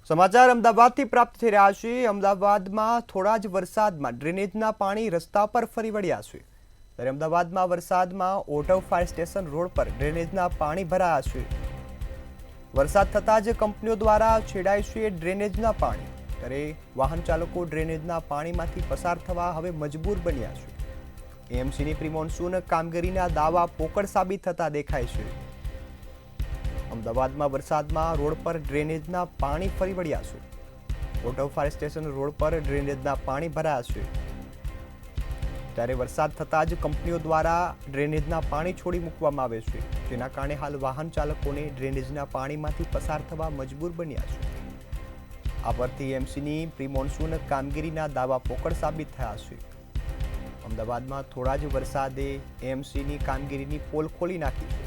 સમાચાર અમદાવાદથી પ્રાપ્ત થઈ રહ્યા છે। અમદાવાદમાં થોડા જ વરસાદમાં ડ્રેનેજના પાણી રસ્તા પર ફરી વળ્યા છે। ત્યારે અમદાવાદમાં વરસાદમાં ઓઢવ ફાયર સ્ટેશન રોડ પર ડ્રેનેજના પાણી ભરાયા છે। વરસાદ થતાં જ કંપનીઓ દ્વારા છેડાય છે ડ્રેનેજના પાણી। ત્યારે વાહન ચાલકો ડ્રેનેજના પાણીમાંથી પસાર થવા હવે મજબૂર બન્યા છે। એએમસીની પ્રી મોન્સૂન કામગીરીના દાવા પોકળ સાબિત થતા દેખાય છે। અમદાવાદમાં વરસાદમાં રોડ પર ડ્રેનેજના પાણી ફરી વળ્યા છે। ઓઢવ ફાયર સ્ટેશન રોડ પર ડ્રેનેજના પાણી ભરાયા છે। ત્યારે વરસાદ થતાં જ કંપનીઓ દ્વારા ડ્રેનેજના પાણી છોડી મૂકવામાં આવે છે, જેના કારણે હાલ વાહન ચાલકોને ડ્રેનેજના પાણીમાંથી પસાર થવા મજબૂર બન્યા છે। આ પરથી એએમસીની પ્રી મોન્સૂન કામગીરીના દાવા પોકળ સાબિત થયા છે। અમદાવાદમાં થોડા જ વરસાદે એએમસીની કામગીરીની પોલ ખોલી નાખી છે।